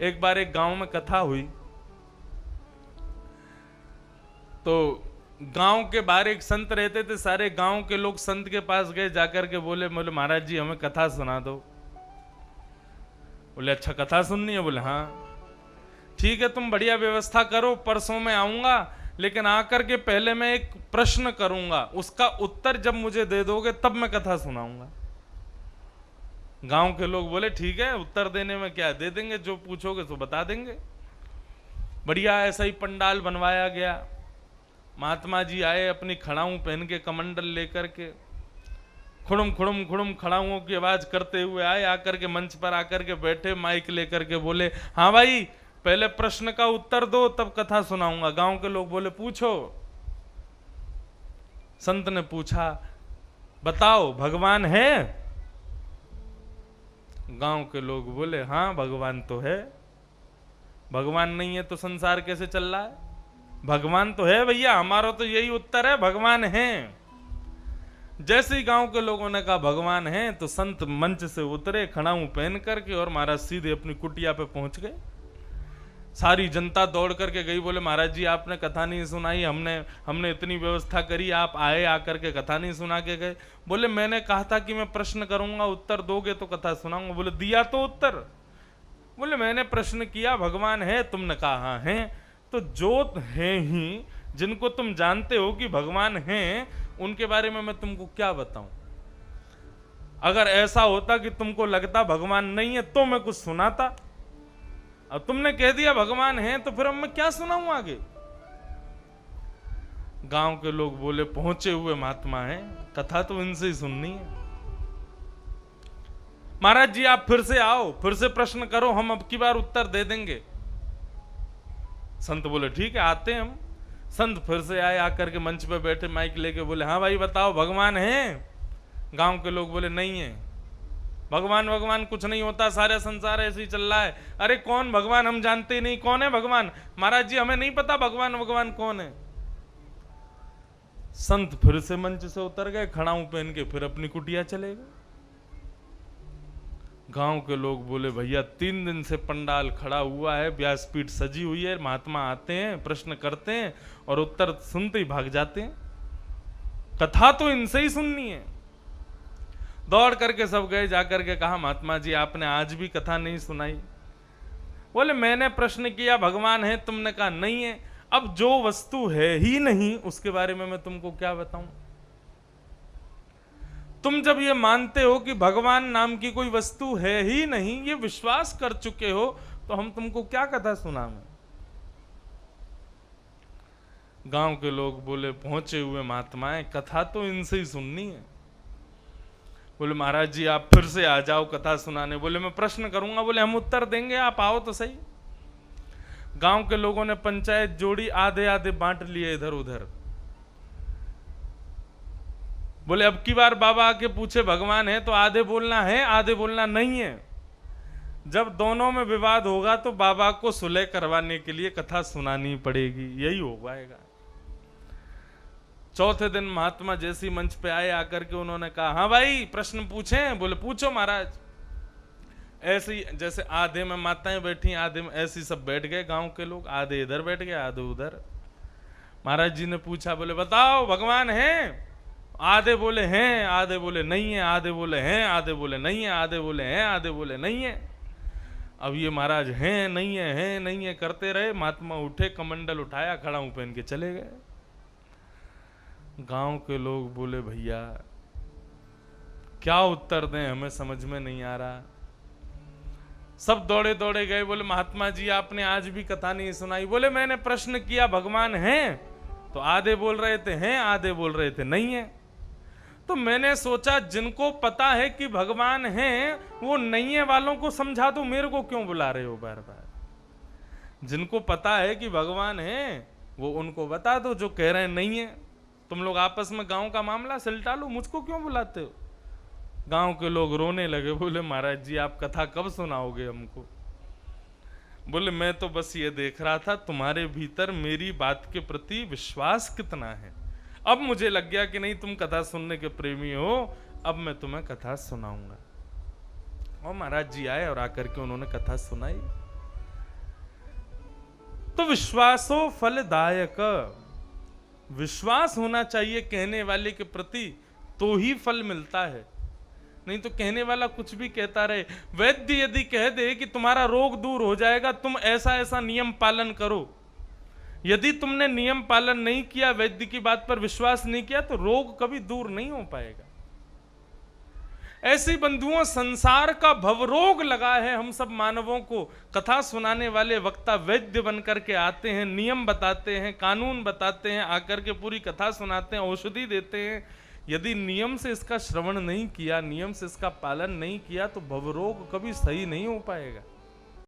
एक बार एक गांव में कथा हुई, तो गांव के बाहर एक संत रहते थे। सारे गांव के लोग संत के पास गए, जाकर के बोले महाराज जी हमें कथा सुना दो। बोले अच्छा कथा सुननी है? बोले हाँ ठीक है, तुम बढ़िया व्यवस्था करो, परसों में आऊंगा, लेकिन आकर के पहले मैं एक प्रश्न करूंगा, उसका उत्तर जब मुझे दे दोगे तब मैं कथा सुनाऊंगा। गांव के लोग बोले ठीक है, उत्तर देने में क्या, दे देंगे, जो पूछोगे तो बता देंगे। बढ़िया ऐसा ही पंडाल बनवाया गया। महात्मा जी आए अपनी खड़ाऊं पहन के, कमंडल लेकर के, खुड़ुम खुड़ुम खुड़ुम खड़ाऊं की आवाज करते हुए आए, आकर के मंच पर आकर के बैठे, माइक लेकर के बोले हाँ भाई पहले प्रश्न का उत्तर दो तब कथा सुनाऊंगा। गांव के लोग बोले पूछो। संत ने पूछा बताओ भगवान है? गांव के लोग बोले हाँ भगवान तो है। भगवान नहीं है तो संसार कैसे चल रहा है? भगवान तो है भैया, हमारा तो यही उत्तर है, भगवान है। जैसे ही गांव के लोगों ने कहा भगवान है, तो संत मंच से उतरे खड़ाऊं पहन करके और महाराज सीधे अपनी कुटिया पे पहुंच गए। सारी जनता दौड़ करके गई, बोले महाराज जी आपने कथा नहीं सुनाई, हमने इतनी व्यवस्था करी, आप आए आकर के कथा नहीं सुना के गए। बोले मैंने कहा था कि मैं प्रश्न करूंगा, उत्तर दोगे तो कथा सुनाऊंगा। बोले दिया तो उत्तर? बोले मैंने प्रश्न किया भगवान है, तुमने कहा हाँ है। तो जो है ही, जिनको तुम जानते हो कि भगवान हैं, उनके बारे में मैं तुमको क्या बताऊं? अगर ऐसा होता कि तुमको लगता भगवान नहीं है तो मैं कुछ सुनाता। अब तुमने कह दिया भगवान है, तो फिर अब मैं क्या सुनाऊं आगे? गांव के लोग बोले पहुंचे हुए महात्मा हैं, कथा तो इनसे ही सुननी है। महाराज जी आप फिर से आओ, फिर से प्रश्न करो, हम अब की बार उत्तर दे देंगे। संत बोले ठीक है आते हैं हम। संत फिर से आए, आकर के मंच पे बैठे, माइक लेके बोले हाँ भाई बताओ भगवान है? गांव के लोग बोले नहीं है, भगवान कुछ नहीं होता, सारा संसार ऐसे ही चल रहा है। अरे कौन भगवान? हम जानते ही नहीं, कौन है भगवान? महाराज जी हमें नहीं पता भगवान कौन है। संत फिर से मंच से उतर गए, खड़ाऊं पहन के फिर अपनी कुटिया चले गए। गांव के लोग बोले भैया 3 दिन से पंडाल खड़ा हुआ है, व्यासपीठ सजी हुई है, महात्मा आते हैं, प्रश्न करते हैं और उत्तर सुनते ही भाग जाते हैं, कथा तो इनसे ही सुननी है। दौड़ करके सब गए, जाकर के कहा महात्मा जी आपने आज भी कथा नहीं सुनाई। बोले मैंने प्रश्न किया भगवान है, तुमने कहा नहीं है। अब जो वस्तु है ही नहीं उसके बारे में मैं तुमको क्या बताऊं? तुम जब ये मानते हो कि भगवान नाम की कोई वस्तु है ही नहीं, ये विश्वास कर चुके हो, तो हम तुमको क्या कथा सुनाएं? गांव के लोग बोले पहुंचे हुए महात्माएं, कथा तो इनसे ही सुननी है। बोले महाराज जी आप फिर से आ जाओ कथा सुनाने। बोले मैं प्रश्न करूंगा। बोले हम उत्तर देंगे, आप आओ तो सही। गांव के लोगों ने पंचायत जोड़ी, आधे आधे बांट लिए इधर उधर। बोले अब की बार बाबा आके पूछे भगवान है तो आधे बोलना है, आधे बोलना नहीं है। जब दोनों में विवाद होगा तो बाबा को सुलह करवाने के लिए कथा सुनानी पड़ेगी, यही हो पाएगा। चौथे दिन महात्मा जैसी मंच पे आए, आकर के उन्होंने कहा हाँ भाई प्रश्न पूछें। बोले पूछो महाराज। ऐसे ही जैसे आधे में माताएं बैठी, आधे में ऐसे सब बैठ गए गांव के लोग, आधे इधर बैठ गए आधे उधर। महाराज जी ने पूछा, बोले बताओ भगवान है? आधे बोले हैं, आधे बोले नहीं है, आधे बोले हैं, आधे बोले नहीं है, आधे बोले हैं, आधे बोले नहीं है। अब ये महाराज हैं नहीं है करते रहे। महात्मा उठे, कमंडल उठाया, खड़ाऊं पहन के चले गए। गांव के लोग बोले भैया क्या उत्तर दें, हमें समझ में नहीं आ रहा। सब दौड़े दौड़े गए, बोले महात्मा जी आपने आज भी कथा नहीं सुनाई। बोले मैंने प्रश्न किया भगवान है, तो आधे बोल रहे थे हैं, आधे बोल रहे थे नहीं है। तो मैंने सोचा जिनको पता है कि भगवान है वो नहीं है वालों को समझा दो, मेरे को क्यों बुला रहे हो बार बार? जिनको पता है कि भगवान है वो उनको बता दो, जो कह रहे हैं नहीं है। तुम लोग आपस में गांव का मामला सुलझा लो, मुझको क्यों बुलाते हो? गांव के लोग रोने लगे, बोले महाराज जी आप कथा कब सुनाओगे हमको? बोले मैं तो बस ये देख रहा था तुम्हारे भीतर मेरी बात के प्रति विश्वास कितना है। अब मुझे लग गया कि नहीं तुम कथा सुनने के प्रेमी हो, अब मैं तुम्हें कथा सुनाऊंगा। और महाराज जी आए और आकर के उन्होंने कथा सुनाई। तो विश्वासो फलदायक, विश्वास होना चाहिए कहने वाले के प्रति, तो ही फल मिलता है। नहीं तो कहने वाला कुछ भी कहता रहे। वैद्य यदि कह दे कि तुम्हारा रोग दूर हो जाएगा, तुम ऐसा ऐसा नियम पालन करो, यदि तुमने नियम पालन नहीं किया, वैद्य की बात पर विश्वास नहीं किया, तो रोग कभी दूर नहीं हो पाएगा। ऐसी बंधुओं संसार का भवरोग लगा है हम सब मानवों को। कथा सुनाने वाले वक्ता वैद्य बनकर के आते हैं, नियम बताते हैं, कानून बताते हैं, आकर के पूरी कथा सुनाते हैं, औषधि देते हैं। यदि नियम से इसका श्रवण नहीं किया, नियम से इसका पालन नहीं किया, तो भवरोग कभी सही नहीं हो पाएगा।